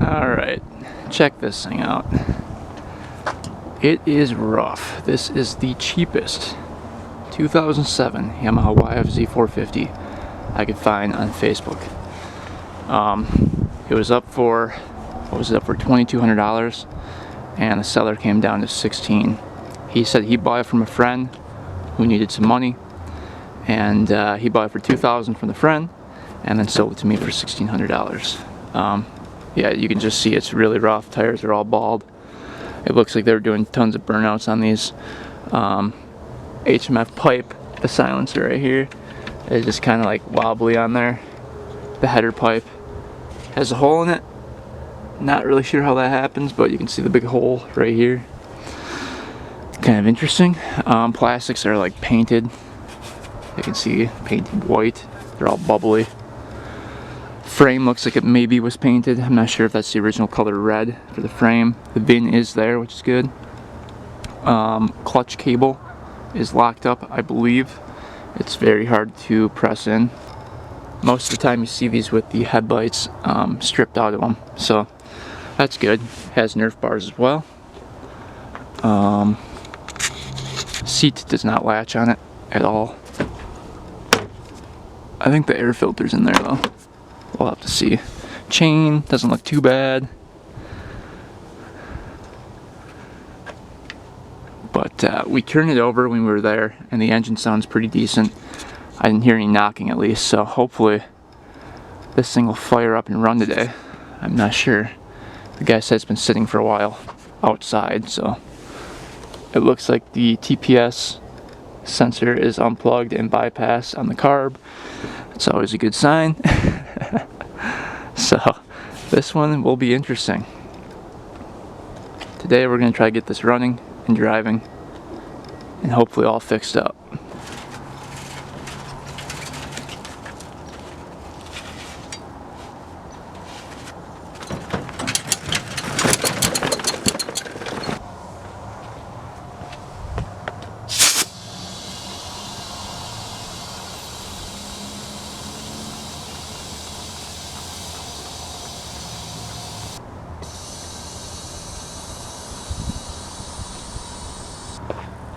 Alright, check this thing out. It is rough. This is the cheapest 2007 Yamaha YFZ 450 I could find on Facebook. It was up for, what was it up for, $2,200, and the seller came down to $1,600. He said he bought it from a friend who needed some money, and he bought it for $2,000 from the friend, and then sold it to me for $1,600. Yeah, you can just see it's really rough. Tires are all bald. It looks like they were doing tons of burnouts on these. HMF pipe, the silencer right here, is just kind of like wobbly on there. The header pipe has a hole in it. Not really sure how that happens, but you can see the big hole right here. Kind of interesting. Plastics are like painted. You can see painted white. They're all bubbly. Frame looks like it maybe was painted. I'm not sure if that's the original color red for the frame. The VIN is there, which is good. Clutch cable is locked up, I believe. It's very hard to press in. Most of the time you see these with the headlights stripped out of them, so that's good. Has Nerf bars as well. Seat does not latch on it at all. I think the air filter's in there though. We'll have to see. Chain doesn't look too bad. But we turned it over when we were there, and the engine sounds pretty decent. I didn't hear any knocking at least, so hopefully this thing will fire up and run today. I'm not sure. The guy said it's been sitting for a while outside, so it looks like the TPS sensor is unplugged and bypassed on the carb. It's always a good sign. So this one will be interesting. Today we're going to try to get this running and driving and hopefully all fixed up.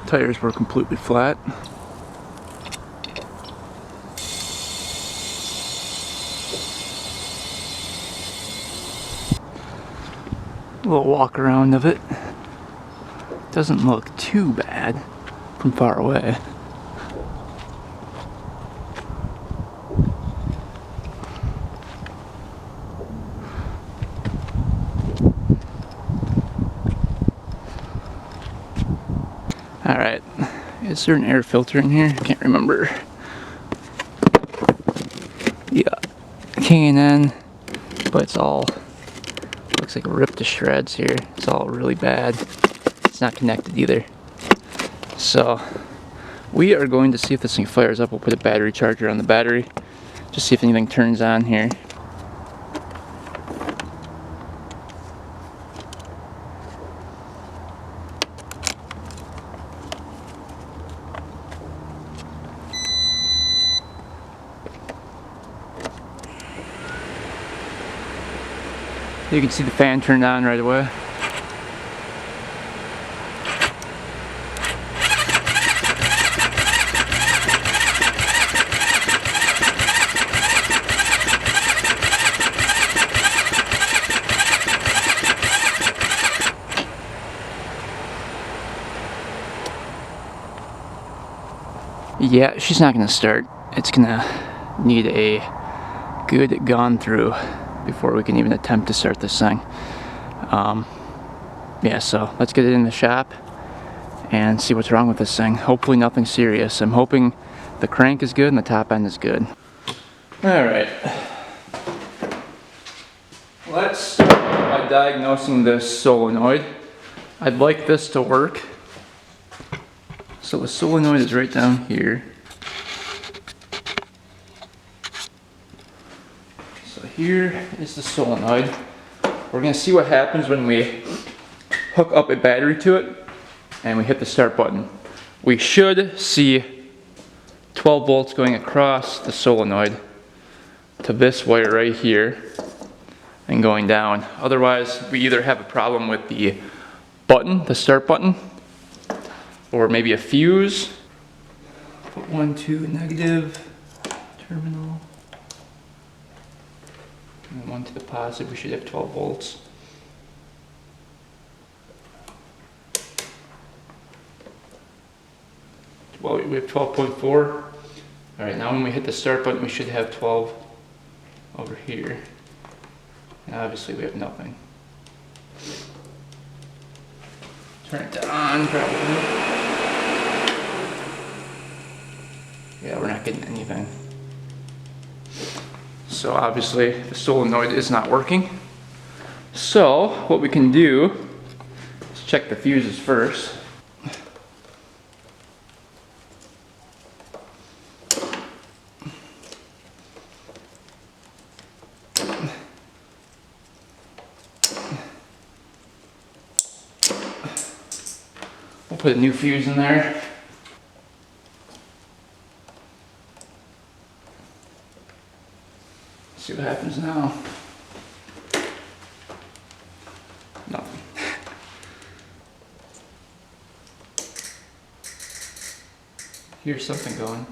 Tires were completely flat. A little walk around of it. Doesn't look too bad from far away. Alright, is there an air filter in here? I can't remember. Yeah, K&N, but it's all, looks like ripped to shreds here. It's all really bad. It's not connected either. So, we are going to see if this thing fires up. We'll put a battery charger on the battery, just see if anything turns on here. You can see the fan turned on right away. Yeah, she's not gonna start. It's gonna need a good gone through before we can even attempt to start this thing. Yeah, so let's get it in the shop and see what's wrong with this thing. Hopefully nothing serious. I'm hoping the crank is good and the top end is good. Alright. Let's start by diagnosing this solenoid. I'd like this to work. So the solenoid is right down here. Here is the solenoid. We're going to see what happens when we hook up a battery to it and we hit the start button. We should see 12 volts going across the solenoid to this wire right here. and going down. Otherwise, we either have a problem with the button, the start button, or maybe a fuse. Put 1, 2 negative terminal. And 1 to the positive, we should have 12 volts. Well, we have 12.4. All right, now when we hit the start button, we should have 12 over here. And obviously we have nothing. Turn it to on, probably. Yeah, we're not getting anything. So obviously the solenoid is not working. So what we can do is check the fuses first. We'll put a new fuse in there. See what happens now. Nothing. Here's something going.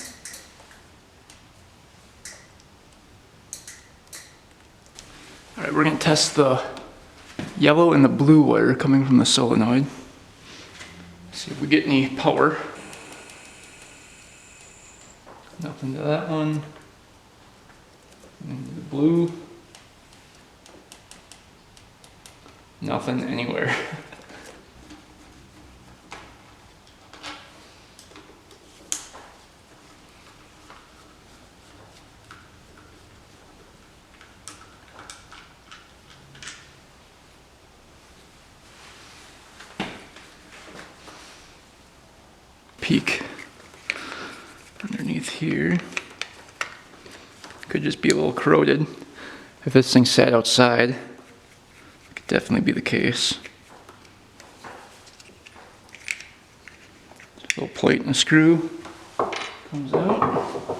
All right, we're gonna test the yellow and the blue wire coming from the solenoid. See if we get any power. Nothing to that one. And the blue. Nothing anywhere. Peek underneath here. Could just be a little corroded. If this thing sat outside, it could definitely be the case. Just a little plate and a screw comes out.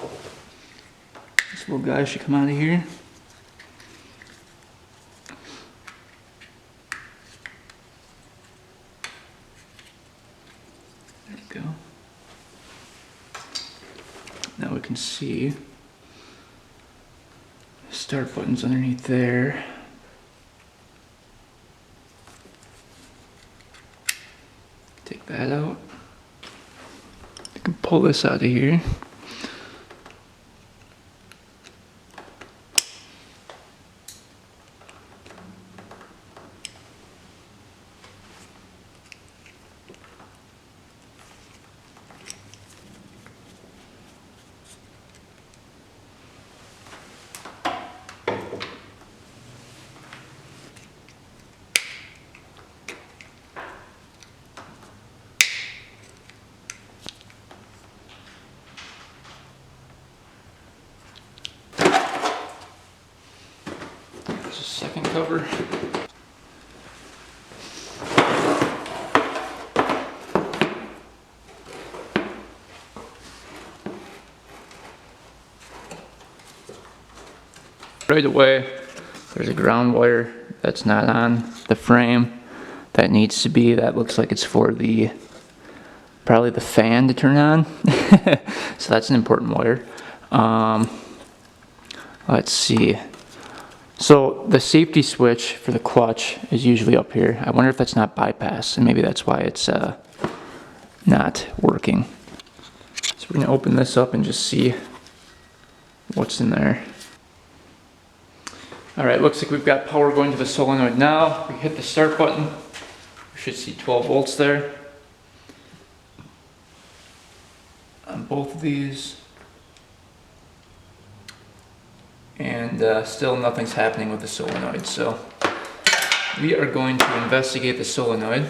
This little guy should come out of here. There we go. Now we can see the start button's underneath there. Take that out. You can pull this out of here. Second cover. Right away, there's a ground wire that's not on the frame. That needs to be, that looks like it's for the, probably the fan to turn on. So that's an important wire. Let's see. So the safety switch for the clutch is usually up here. I wonder if that's not bypassed, and maybe that's why it's not working. So we're gonna open this up and just see what's in there. All right, looks like we've got power going to the solenoid now. We hit the start button. We should see 12 volts there. On both of these. And still nothing's happening with the solenoid, so we are going to investigate the solenoid.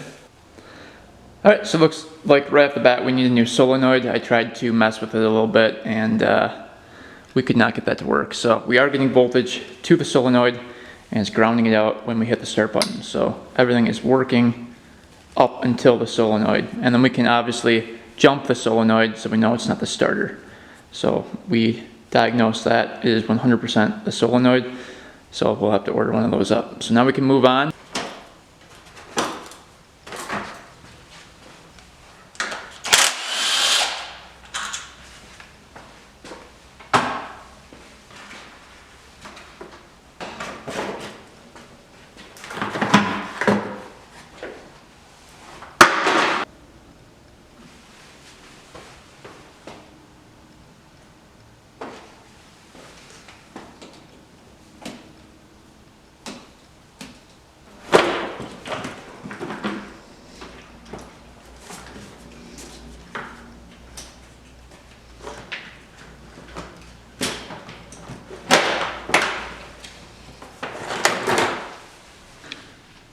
Alright, so it looks like right off the bat we need a new solenoid. I tried to mess with it a little bit and we could not get that to work. So we are getting voltage to the solenoid and it's grounding it out when we hit the start button. So everything is working up until the solenoid, and then we can obviously jump the solenoid so we know it's not the starter. So we diagnose that it is 100% the solenoid. So we'll have to order one of those up. So now we can move on.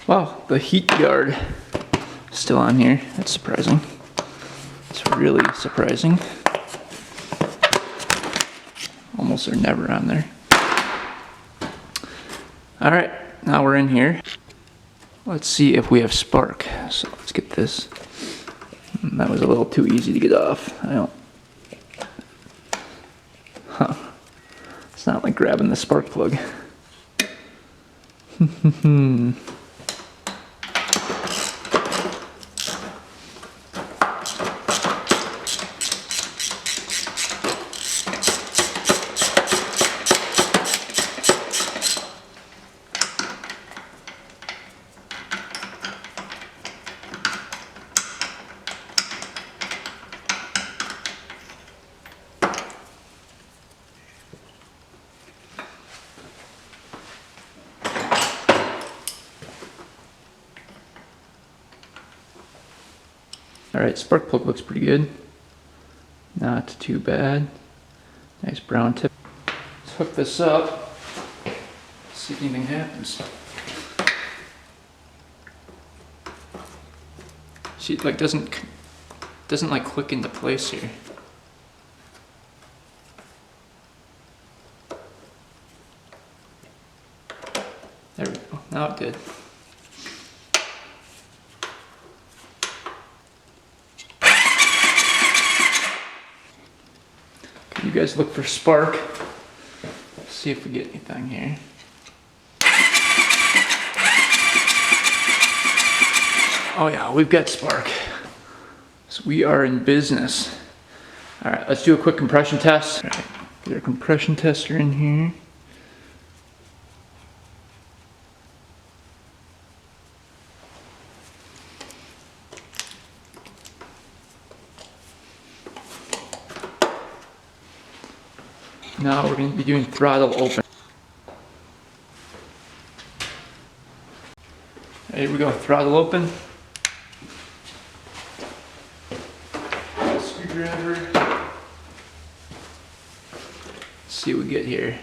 Wow, the heat guard is still on here. That's surprising. It's really surprising. Almost are never on there. All right, now we're in here. Let's see if we have spark. So let's get this. That was a little too easy to get off. It's not like grabbing the spark plug. Alright, spark plug looks pretty good. Not too bad. Nice brown tip. Let's hook this up. See if anything happens. See, it like doesn't like click into place here. There we go. Now it did. You guys look for spark. See if we get anything here. Oh yeah, we've got spark. So we are in business. All right, let's do a quick compression test. All right, get our compression tester in here. Now we're going to be doing throttle open. Here we go, throttle open. Screwdriver. Let's see what we get here.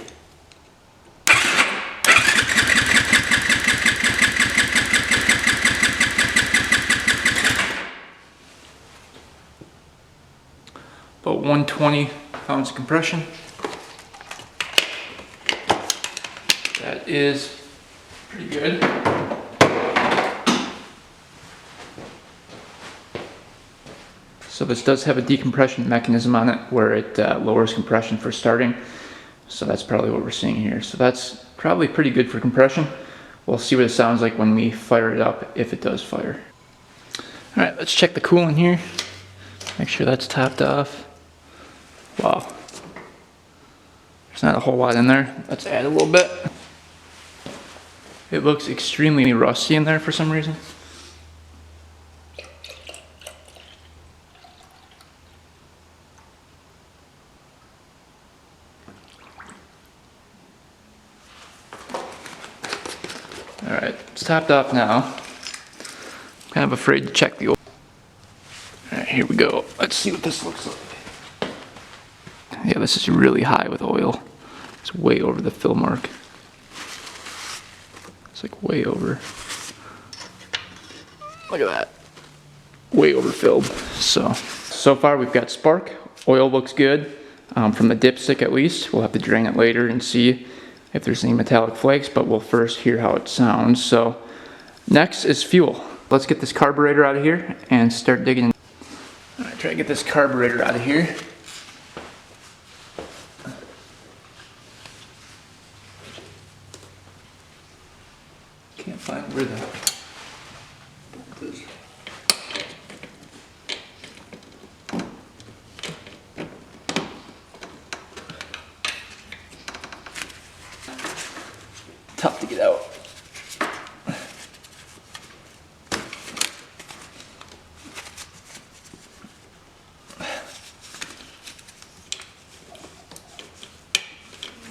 About 120 pounds of compression. That is pretty good. So this does have a decompression mechanism on it where it lowers compression for starting. So that's probably what we're seeing here. So that's probably pretty good for compression. We'll see what it sounds like when we fire it up, if it does fire. All right, let's check the coolant here. Make sure that's topped off. Wow. There's not a whole lot in there. Let's add a little bit. It looks extremely rusty in there for some reason. Alright, it's topped off now. I'm kind of afraid to check the oil. Alright, here we go. Let's see what this looks like. Yeah, this is really high with oil. It's way over the fill mark. It's like way over. Look at that. Way overfilled. So far we've got spark. Oil looks good. From the dipstick at least. We'll have to drain it later and see if there's any metallic flakes, but we'll first hear how it sounds. So next is fuel. Let's get this carburetor out of here and start digging in. All right, try to get this carburetor out of here. Can't find where the bolt is. Tough to get out.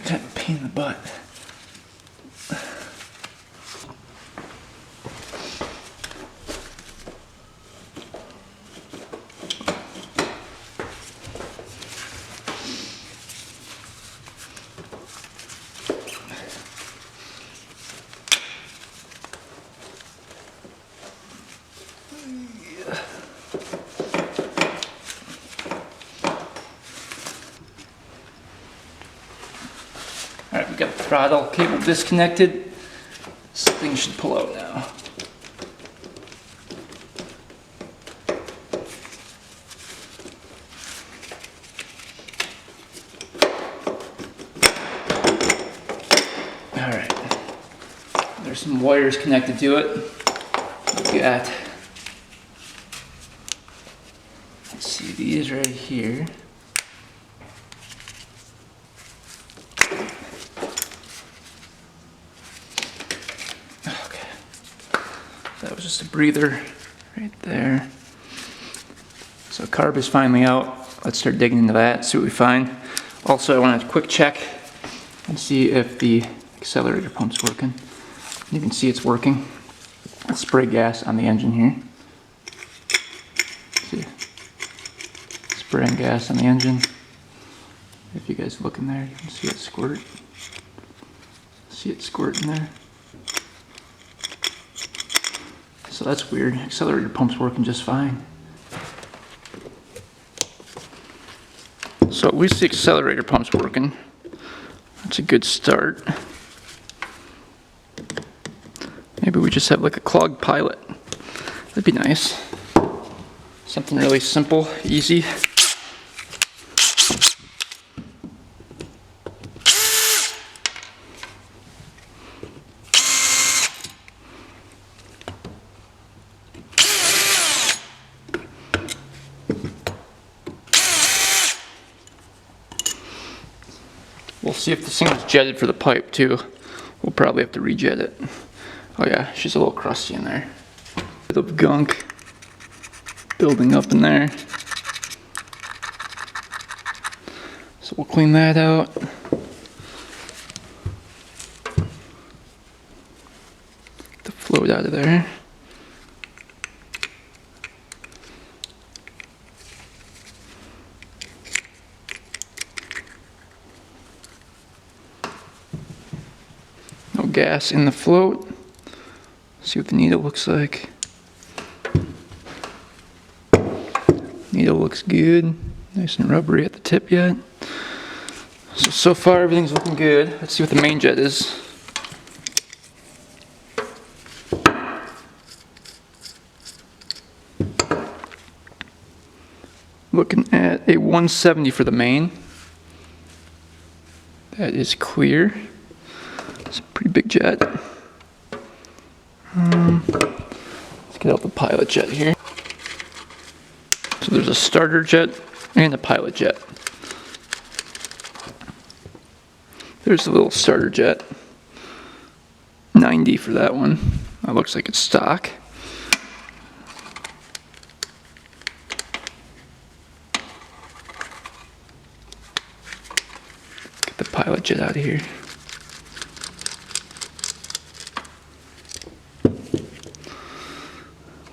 Kind of a pain in the butt. Alright, we got the throttle cable disconnected. This thing should pull out now. Alright, there's some wires connected to it. We got, let's see, these right here. That was just a breather right there. So carb is finally out. Let's start digging into that, see what we find. Also, I want to quick check and see if the accelerator pump's working. You can see it's working. Let's spray gas on the engine here. See, spraying gas on the engine. If you guys look in there, you can see it squirt. See it squirt in there. So that's weird. Accelerator pump's working just fine. So at least the accelerator pump's working. That's a good start. Maybe we just have like a clogged pilot. That'd be nice. Something really simple, easy. We'll see if this thing is jetted for the pipe too. We'll probably have to rejet it. Oh yeah, she's a little crusty in there. Bit of gunk building up in there. So we'll clean that out. Get the float out of there. No gas in the float. See what the needle looks like. Needle looks good. Nice and rubbery at the tip yet. So far everything's looking good. Let's see what the main jet is. Looking at a 170 for the main. That is clear. It's a pretty big jet. Let's get out the pilot jet here. So there's a starter jet and a pilot jet. There's a little starter jet. 90 for that one. That looks like it's stock. Get the pilot jet out of here.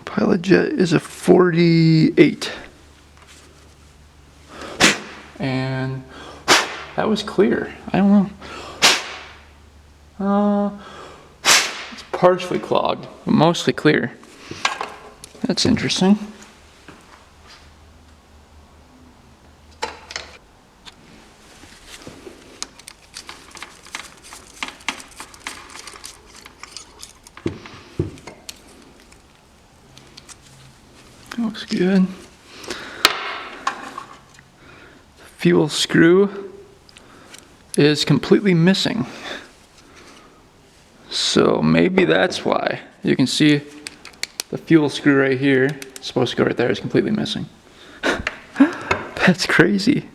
Pilot jet is a 48. And that was clear. I don't know. It's partially clogged, but mostly clear. That's interesting. Looks good. The fuel screw is completely missing. So So maybe that's why. You can see the fuel screw right here, it's supposed to go right there, is completely missing. That's crazy.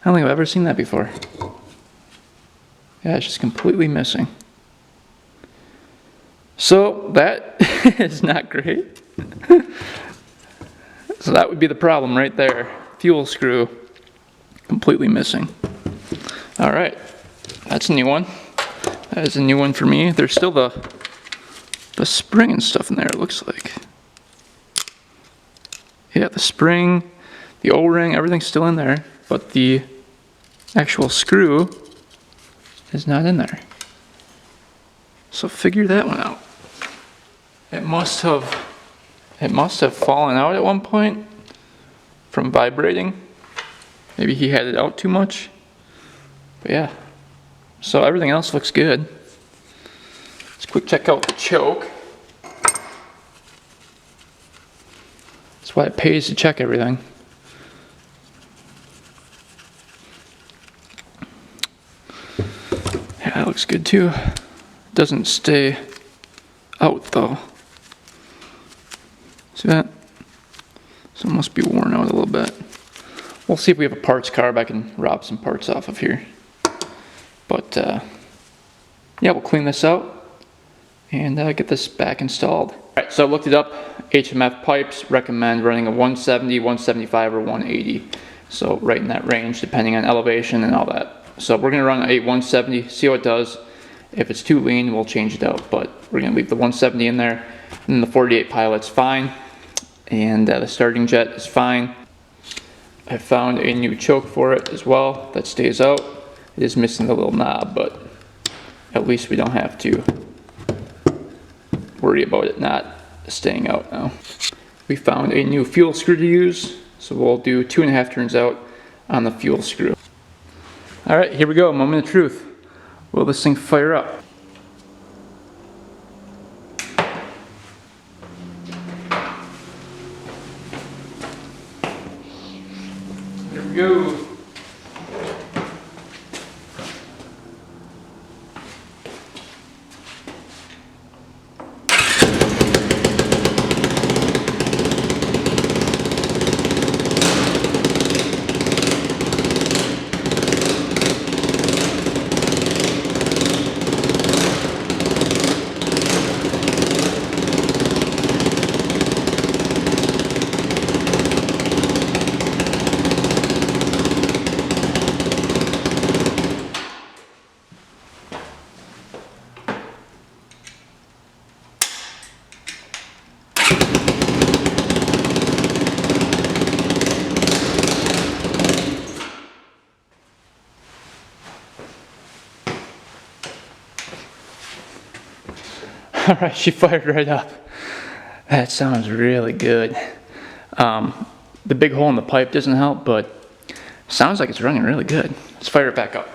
I don't think I've ever seen that before. Yeah, it's just completely missing. So that is not great. So that would be the problem right there. Fuel screw completely missing. All right, that's a new one. That is a new one for me. There's still the spring and stuff in there, it looks like. Yeah, the spring, the O-ring, everything's still in there, but the actual screw is not in there. So figure that one out. It must have fallen out at one point from vibrating. Maybe he had it out too much. But yeah. So everything else looks good. Let's quick check out the choke. That's why it pays to check everything. Yeah, that looks good too. It doesn't stay out though. See that? So it must be worn out a little bit. We'll see if we have a parts carb. I can rob some parts off of here. But yeah, we'll clean this out and get this back installed. Alright, so I looked it up. HMF pipes recommend running a 170, 175, or 180. So right in that range, depending on elevation and all that. So we're going to run a 170, see how it does. If it's too lean, we'll change it out. But we're going to leave the 170 in there. And the 48 pilot's fine. And the starting jet is fine. I found a new choke for it as well that stays out. It is missing the little knob, but at least we don't have to worry about it not staying out now. We found a new fuel screw to use, so we'll do 2.5 turns out on the fuel screw. Alright, here we go, moment of truth. Will this thing fire up? Here we go. Alright, she fired right up. That sounds really good. The big hole in the pipe doesn't help, but sounds like it's running really good. Let's fire it back up.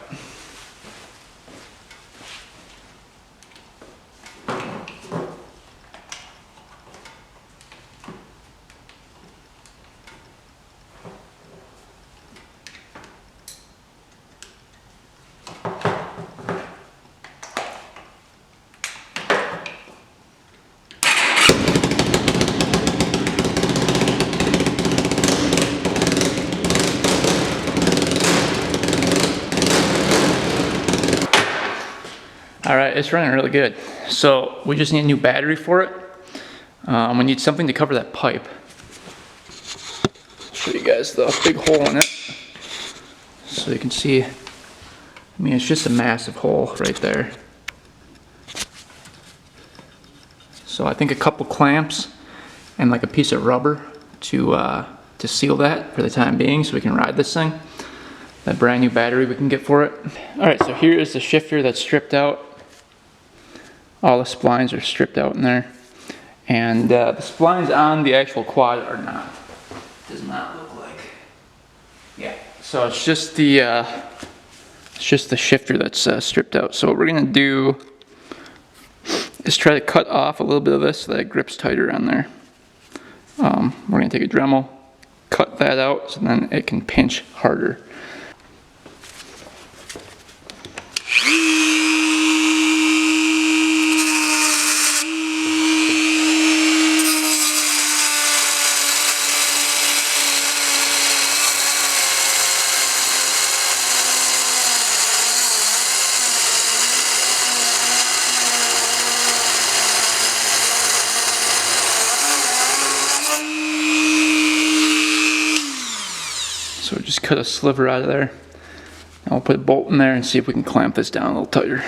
Alright, it's running really good. So we just need a new battery for it. We need something to cover that pipe. I'll show you guys the big hole in it. So you can see, I mean, it's just a massive hole right there. So I think a couple clamps and like a piece of rubber to seal that for the time being so we can ride this thing. That brand new battery we can get for it. Alright, so here is the shifter that's stripped out. All the splines are stripped out in there. And the splines on the actual quad are not. Does not look like. Yeah, so it's just the shifter that's stripped out. So what we're gonna do is try to cut off a little bit of this so that it grips tighter on there. We're gonna take a Dremel, cut that out so then it can pinch harder. cut a sliver out of there. And we'll put a bolt in there and see if we can clamp this down a little tighter.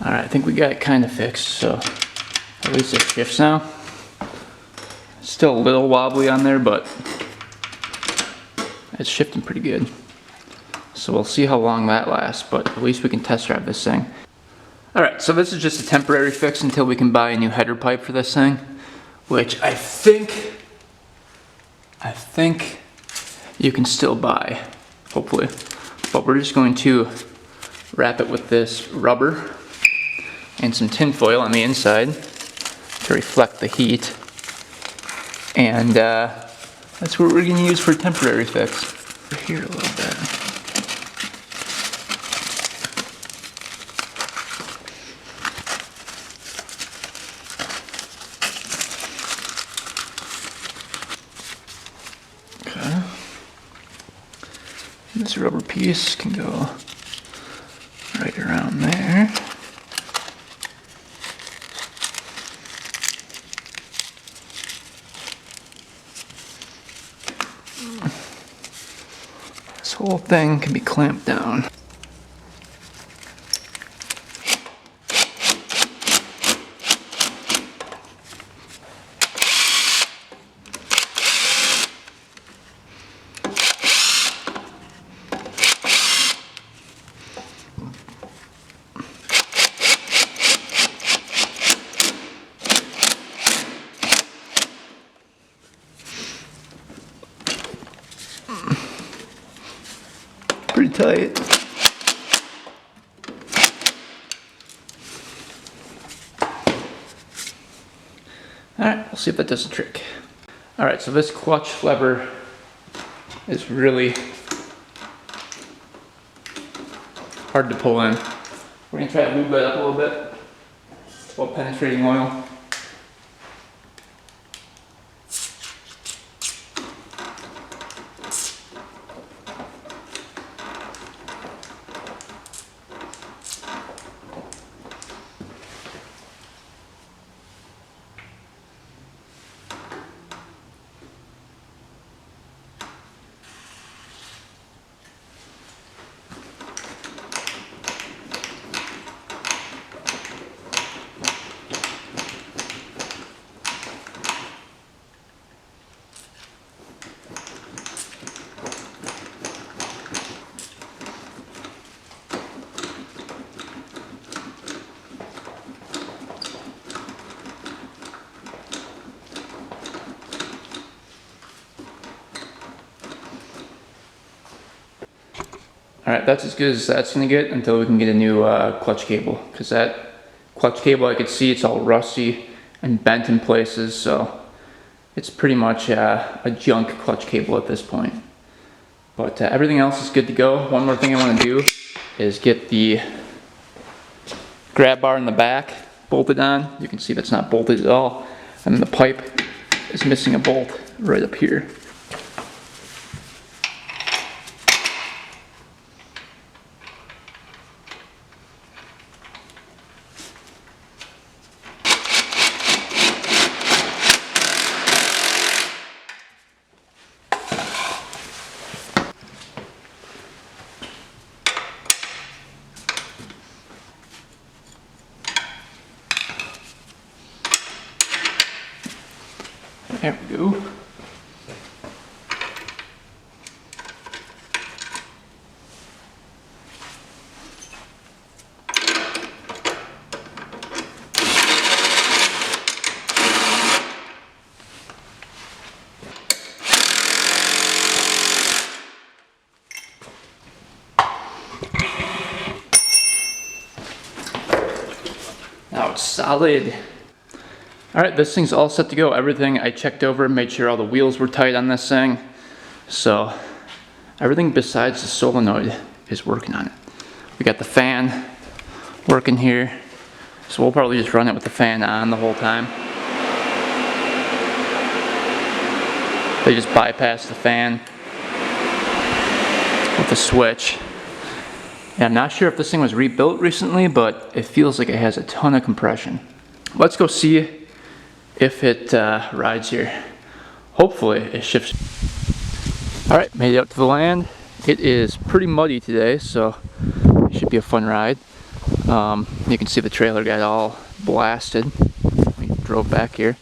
Alright, I think we got it kind of fixed, so at least it shifts now. It's still a little wobbly on there, but it's shifting pretty good. So we'll see how long that lasts, but at least we can test drive this thing. Alright, so this is just a temporary fix until we can buy a new header pipe for this thing, which I think you can still buy, hopefully. But we're just going to wrap it with this rubber and some tin foil on the inside to reflect the heat. And that's what we're going to use for a temporary fix. Over here a little bit. Okay. This rubber piece can go right around there. This whole thing can be clamped down. Pretty tight. Alright, we'll see if that does the trick. Alright, so this clutch lever is really hard to pull in. We're going to try to lube that up a little bit while penetrating oil. Alright, that's as good as that's going to get until we can get a new clutch cable. Because that clutch cable, I could see it's all rusty and bent in places, so it's pretty much a junk clutch cable at this point. But everything else is good to go. One more thing I want to do is get the grab bar in the back bolted on. You can see that's not bolted at all. And the pipe is missing a bolt right up here. There we go. Now it's solid. Alright, this thing's all set to go. Everything I checked over, made sure all the wheels were tight on this thing. So everything besides the solenoid is working on it. We got the fan working here. So we'll probably just run it with the fan on the whole time. They just bypass the fan with a switch. And I'm not sure if this thing was rebuilt recently, but it feels like it has a ton of compression. Let's go see if it rides here. Hopefully it shifts. Alright, made it up to the land. It is pretty muddy today, so it should be a fun ride. You can see the trailer got all blasted. We drove back here.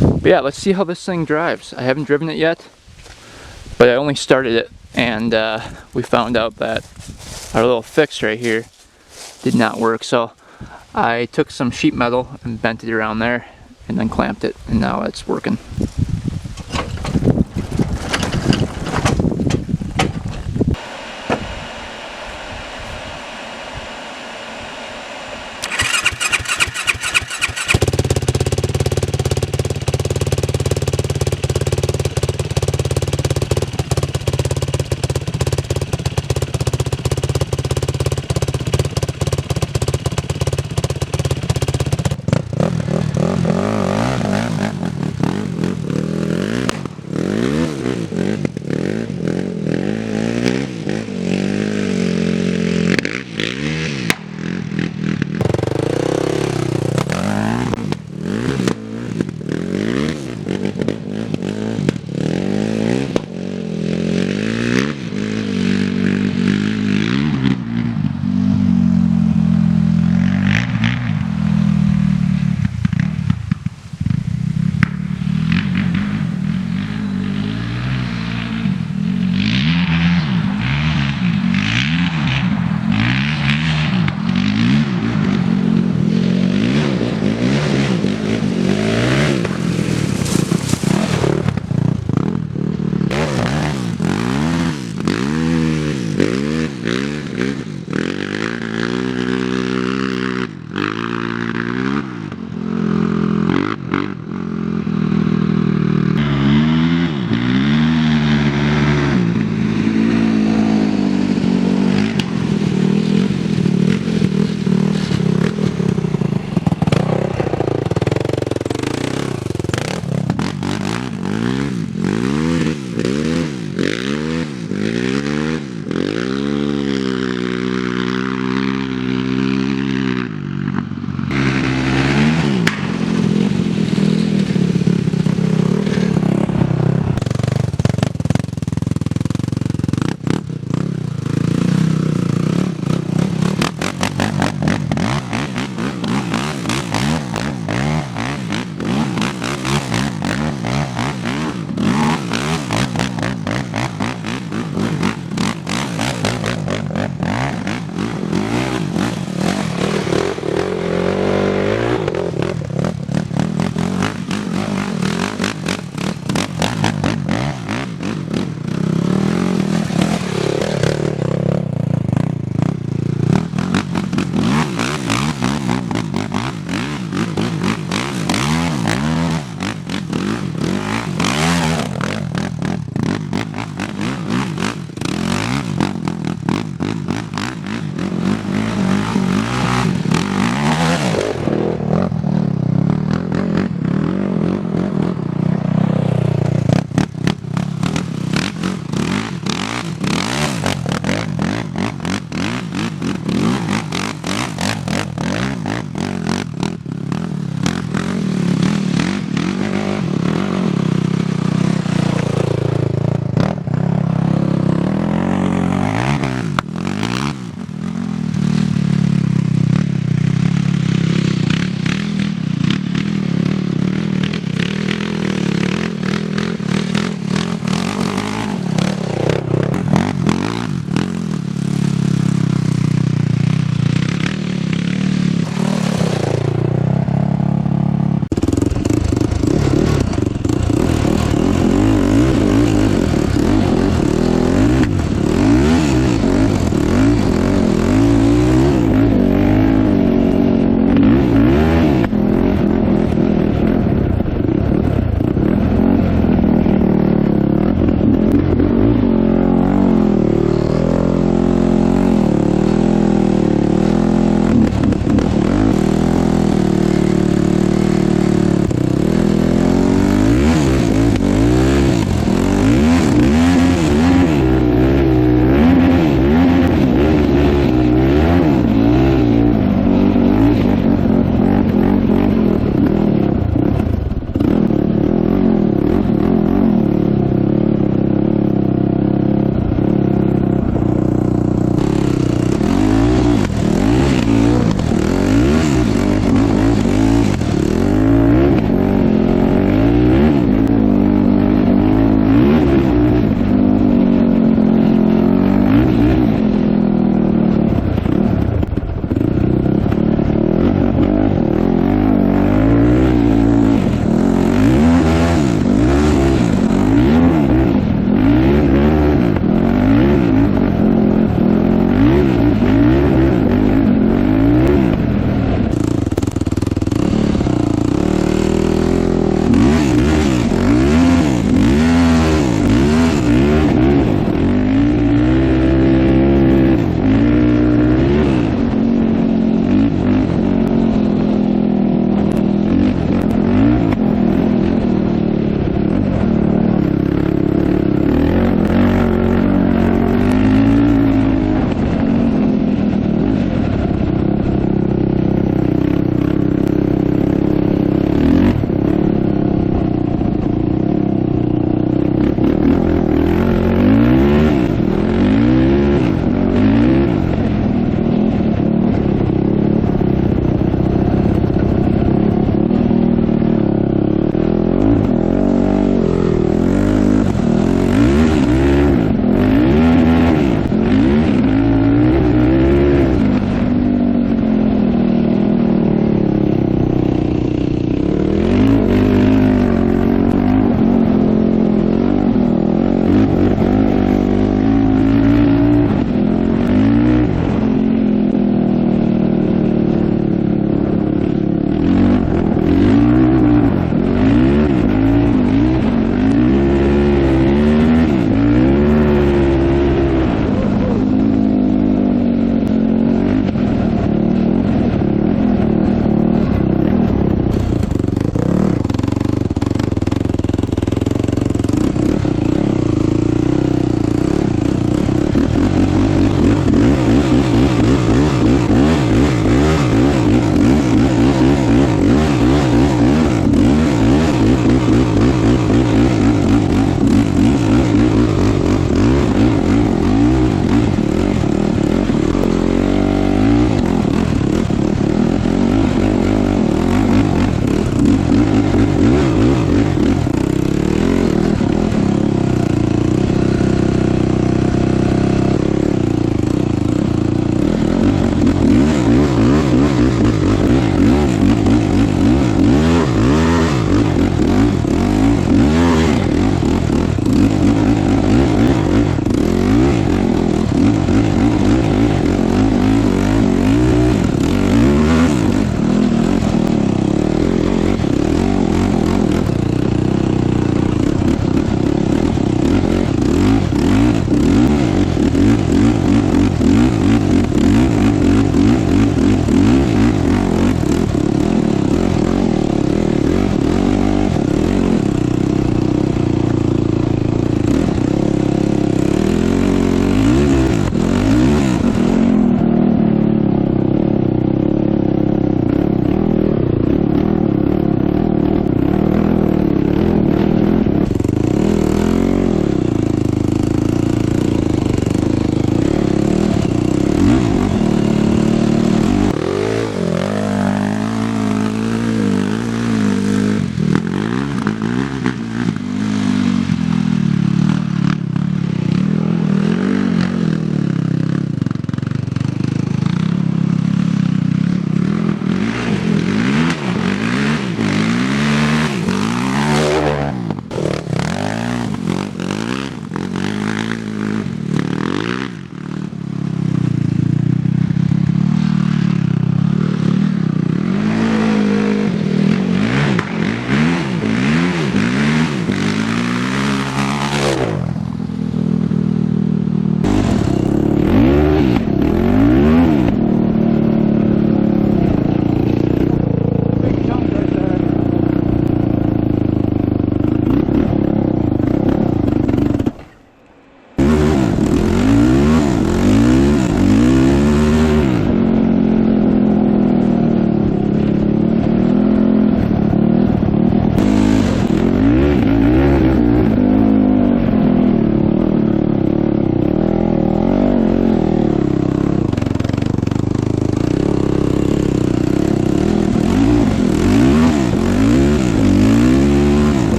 But yeah, let's see how this thing drives. I haven't driven it yet, but I only started it, and we found out that our little fix right here did not work. So I took some sheet metal and bent it around there and then clamped it, and now it's working.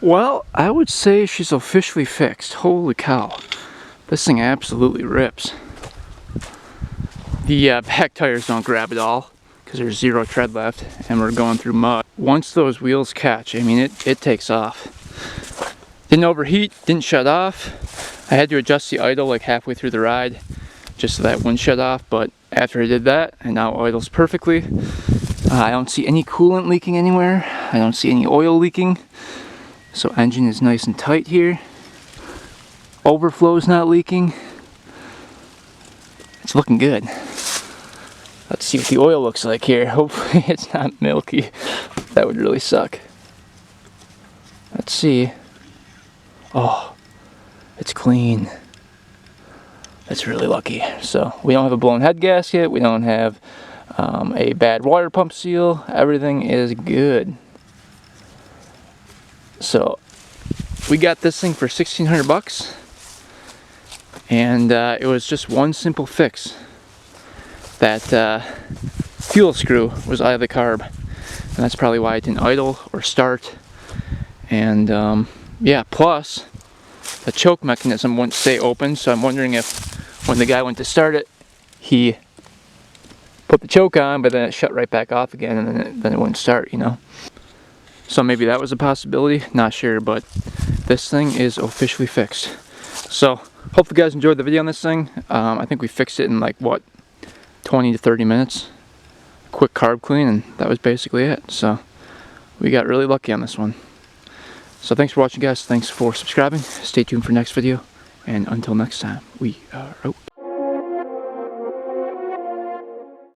Well, I would say she's officially fixed. Holy cow. This thing absolutely rips. The back tires don't grab at all because there's zero tread left and we're going through mud. Once those wheels catch, I mean, it takes off. Didn't overheat, didn't shut off. I had to adjust the idle like halfway through the ride just so that wouldn't shut off, but after I did that, and now idles perfectly. I don't see any coolant leaking anywhere. I don't see any oil leaking. So engine is nice and tight here. Overflow's not leaking. It's looking good. Let's see what the oil looks like here. Hopefully it's not milky. That would really suck. Let's see. Oh, it's clean. That's really lucky. So we don't have a blown head gasket. We don't have a bad water pump seal. Everything is good. So we got this thing for 1,600 bucks, and it was just one simple fix. That fuel screw was out of the carb, and that's probably why it didn't idle or start. And yeah, plus the choke mechanism wouldn't stay open, so I'm wondering if when the guy went to start it, he put the choke on, but then it shut right back off again, and then it wouldn't start, you know. So maybe that was a possibility, not sure, but this thing is officially fixed. So hope you guys enjoyed the video on this thing. I think we fixed it in like, what, 20 to 30 minutes. Quick carb clean, and that was basically it. So we got really lucky on this one. So thanks for watching, guys. Thanks for subscribing. Stay tuned for next video, and until next time, we are out.